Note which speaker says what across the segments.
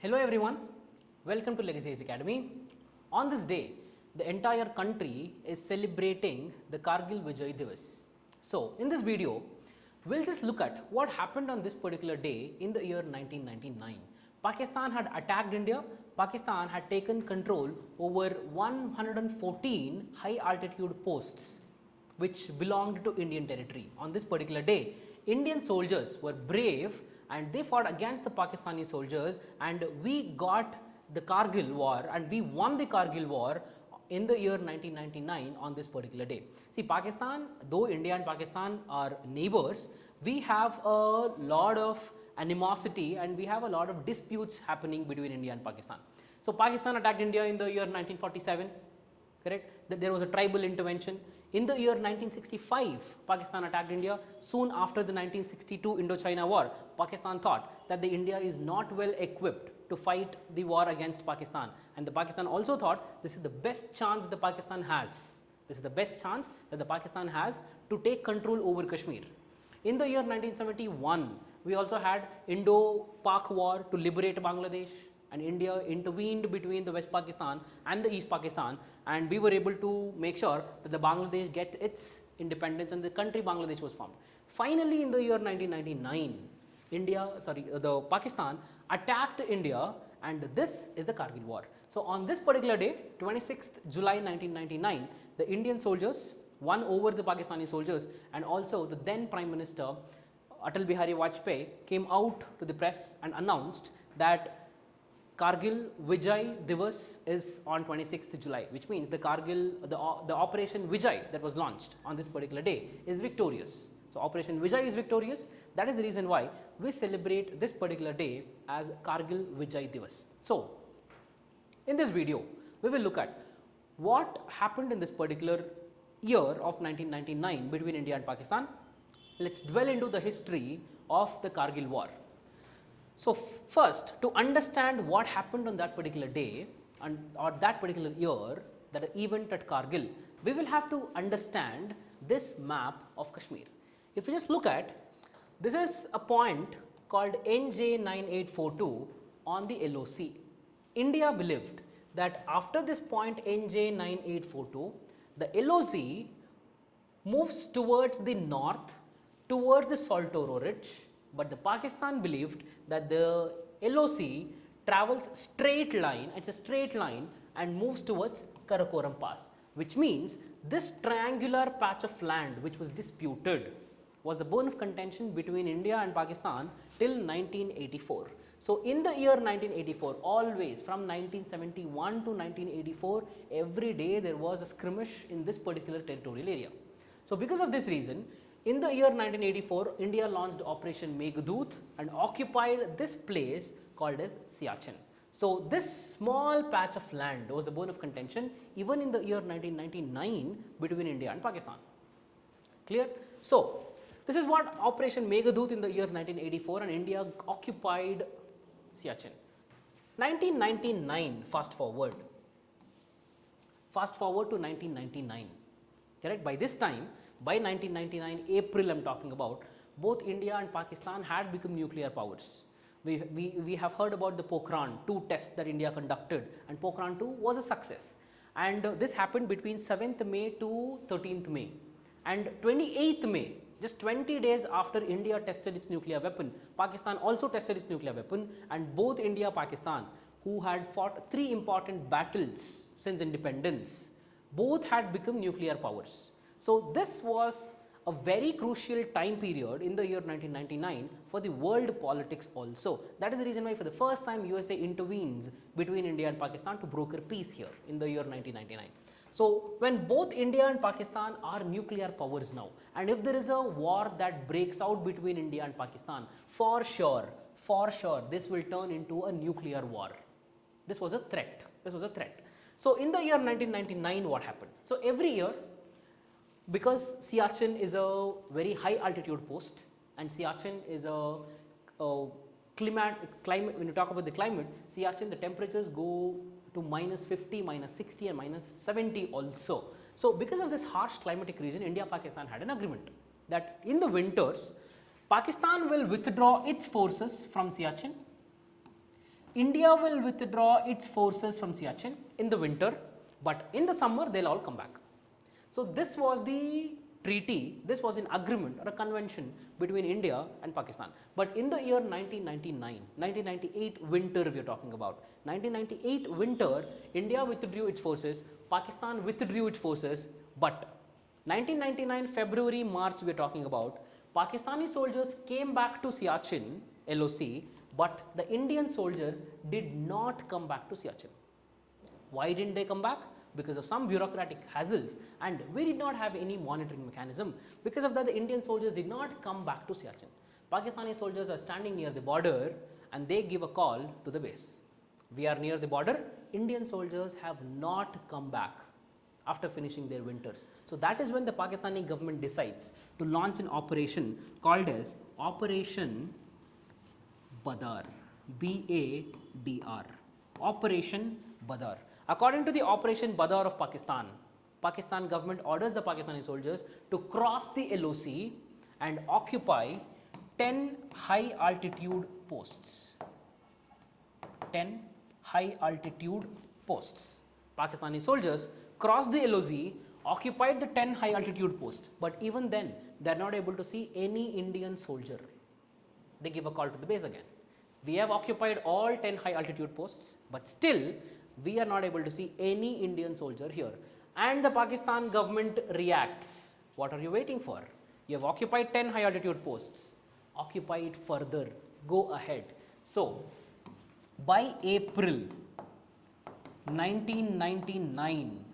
Speaker 1: Hello everyone, welcome to Legacy IAS Academy. On this day, the entire country is celebrating the Kargil Vijay Diwas. So, in this video, we'll just look at what happened on this particular day in the year 1999. Pakistan had attacked India. Pakistan had taken control over 114 high altitude posts which belonged to Indian territory. On this particular day, Indian soldiers were brave and they fought against the Pakistani soldiers, and we got the Kargil War and we won the Kargil War in the year 1999 on this particular day. See, Pakistan, though India and Pakistan are neighbors, we have a lot of animosity and we have a lot of disputes happening between India and Pakistan. So, Pakistan attacked India in the year 1947, correct? There was a tribal intervention. In the year 1965, Pakistan attacked India. Soon after the 1962 Indo-China War, Pakistan thought that the India is not well equipped to fight the war against Pakistan, and the Pakistan also thought this is the best chance the Pakistan has. This is the best chance that the Pakistan has to take control over Kashmir. In the year 1971, we also had Indo-Pak War to liberate Bangladesh, and India intervened between the West Pakistan and the East Pakistan, and we were able to make sure that the Bangladesh get its independence and the country Bangladesh was formed. Finally, in the year 1999, the Pakistan attacked India, and this is the Kargil War. So, on this particular day, 26th July 1999, the Indian soldiers won over the Pakistani soldiers, and also the then Prime Minister Atal Bihari Vajpayee came out to the press and announced that Kargil Vijay Diwas is on 26th July, which means the Kargil, the Operation Vijay that was launched on this particular day is victorious. So, Operation Vijay is victorious. That is the reason why we celebrate this particular day as Kargil Vijay Diwas. So, in this video, we will look at what happened in this particular year of 1999 between India and Pakistan. Let's dwell into the history of the Kargil War. So, first, to understand what happened on that particular day or that particular year, that event at Kargil, we will have to understand this map of Kashmir. If you just look at, this is a point called NJ9842 on the LOC. India believed that after this point NJ9842, the LOC moves towards the north, towards the Saltoro Ridge, but the Pakistan believed that the LOC travels straight line, it's a straight line, and moves towards Karakoram Pass, which means this triangular patch of land which was disputed was the bone of contention between India and Pakistan till 1984. So, in the year 1984, always from 1971 to 1984, every day there was a skirmish in this particular territorial area. So, because of this reason, in the year 1984, India launched Operation Meghdoot and occupied this place called as Siachen. So, this small patch of land was the bone of contention even in the year 1999 between India and Pakistan. Clear? So, this is what Operation Meghdoot in the year 1984, and India occupied Siachen. 1999, fast forward to 1999, correct? By this time, by 1999 April I am talking about, both India and Pakistan had become nuclear powers. We have heard about the Pokhran 2 test that India conducted, and Pokhran 2 was a success, and this happened between 7th May to 13th May, and 28th May, just 20 days after India tested its nuclear weapon, Pakistan also tested its nuclear weapon, and both India and Pakistan, who had fought 3 important battles since independence, both had become nuclear powers. So, this was a very crucial time period in the year 1999 for the world politics also. That is the reason why for the first time USA intervenes between India and Pakistan to broker peace here in the year 1999. So, when both India and Pakistan are nuclear powers now, and if there is a war that breaks out between India and Pakistan, for sure, this will turn into a nuclear war. This was a threat. So, in the year 1999, what happened? So, every year, because Siachen is a very high altitude post, and Siachen is a climate, when you talk about the climate, Siachen, the temperatures go to -50, -60 and -70 also. So, because of this harsh climatic region, India Pakistan had an agreement that in the winters, Pakistan will withdraw its forces from Siachen India will withdraw its forces from Siachen in the winter, but in the summer they'll all come back. So this was the treaty, this was an agreement or a convention between India and Pakistan. But in the year 1999, 1998 winter we are talking about, 1998 winter, India withdrew its forces, Pakistan withdrew its forces, but 1999 February, March we are talking about, Pakistani soldiers came back to Siachen, LOC, but the Indian soldiers did not come back to Siachen. Why didn't they come back? Because of some bureaucratic hassles, and we did not have any monitoring mechanism. Because of that, the Indian soldiers did not come back to Siachen. Pakistani soldiers are standing near the border and they give a call to the base. We are near the border, Indian soldiers have not come back after finishing their winters. So that is when the Pakistani government decides to launch an operation called as Operation Badar, B-A-D-R, Operation Badar. According to the Operation Badar of Pakistan, Pakistan government orders the Pakistani soldiers to cross the LOC and occupy 10 high altitude posts. 10 high altitude posts. Pakistani soldiers crossed the LOC, occupied the 10 high altitude posts, but even then they are not able to see any Indian soldier. They give a call to the base again. We have occupied all 10 high altitude posts, but still we are not able to see any Indian soldier here. And the Pakistan government reacts. What are you waiting for? You have occupied 10 high altitude posts. Occupy it further. Go ahead. So, by April 1999,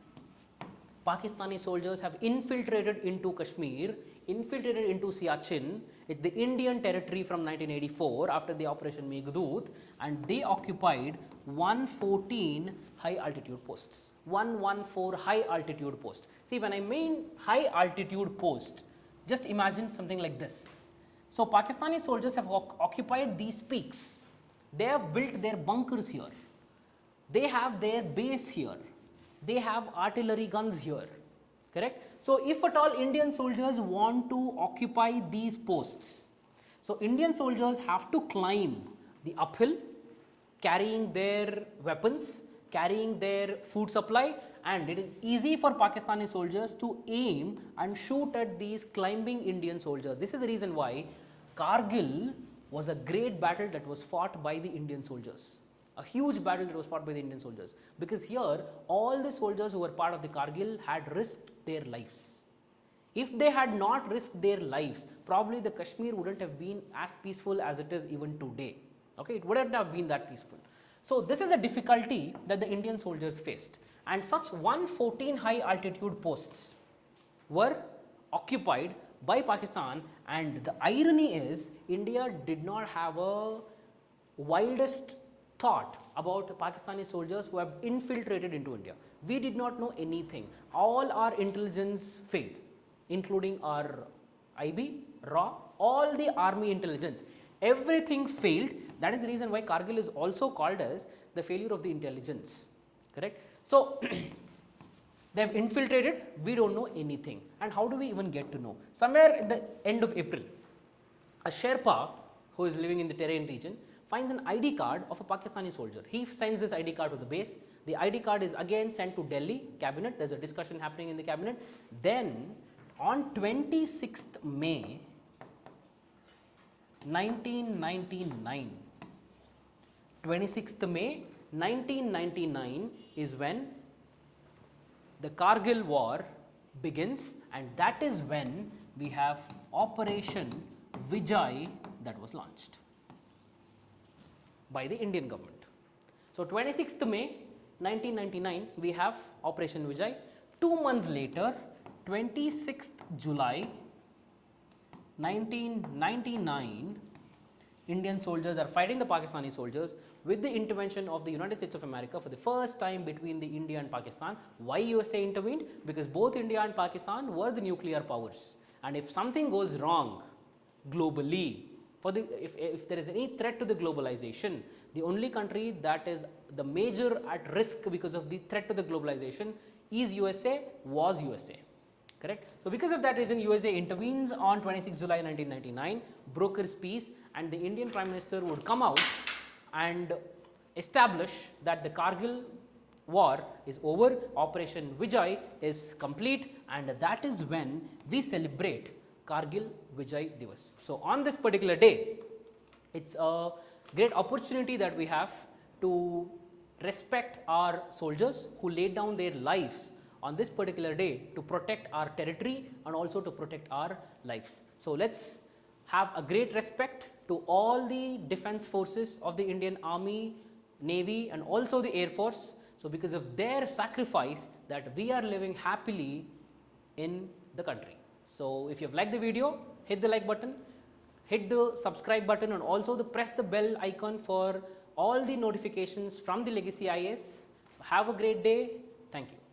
Speaker 1: Pakistani soldiers have infiltrated into Kashmir, infiltrated into Siachen. It's the Indian territory from 1984 after the Operation Meghdoot, and they occupied 114 high altitude posts. 114 high altitude posts. See, when I mean high altitude post, just imagine something like this. So Pakistani soldiers have occupied these peaks. They have built their bunkers here. They have their base here. They have artillery guns here, correct? So if at all Indian soldiers want to occupy these posts, so Indian soldiers have to climb the uphill, carrying their weapons, carrying their food supply, and it is easy for Pakistani soldiers to aim and shoot at these climbing Indian soldiers. This is the reason why Kargil was a great battle that was fought by the Indian soldiers. A huge battle that was fought by the Indian soldiers, because here all the soldiers who were part of the Kargil had risked their lives. If they had not risked their lives, probably the Kashmir wouldn't have been as peaceful as it is even today. Okay, it wouldn't have been that peaceful. So this is a difficulty that the Indian soldiers faced, and such 114 high altitude posts were occupied by Pakistan, and the irony is India did not have a wildest thought about Pakistani soldiers who have infiltrated into India. We did not know anything. All our intelligence failed, including our IB, RAW, all the army intelligence. Everything failed. That is the reason why Kargil is also called as the failure of the intelligence, correct? So they have infiltrated, we don't know anything. And how do we even get to know? Somewhere at the end of April, a Sherpa who is living in the terrain region finds an ID card of a Pakistani soldier. He sends this ID card to the base. The ID card is again sent to Delhi cabinet. There's a discussion happening in the cabinet. Then on 26th May 1999, 26th May 1999 is when the Kargil War begins, and that is when we have Operation Vijay that was launched by the Indian government. So 26th May 1999 we have Operation Vijay. 2 months later, 26th July 1999, Indian soldiers are fighting the Pakistani soldiers with the intervention of the United States of America for the first time between the India and Pakistan. Why USA intervened? Because both India and Pakistan were the nuclear powers, and if something goes wrong globally, if there is any threat to the globalization, the only country that is the major at risk because of the threat to the globalization is USA, was USA, correct? So because of that reason, USA intervenes on 26 July 1999, brokers peace, and the Indian Prime Minister would come out and establish that the Kargil war is over, Operation Vijay is complete, and that is when we celebrate Kargil Vijay Diwas. So, on this particular day, it's a great opportunity that we have to respect our soldiers who laid down their lives on this particular day to protect our territory and also to protect our lives. So, let us have a great respect to all the defense forces of the Indian Army, Navy and also the Air Force. So, because of their sacrifice that we are living happily in the country. So, if you have liked the video, hit the like button, hit the subscribe button and also press the bell icon for all the notifications from the Legacy IAS. So, have a great day. Thank you.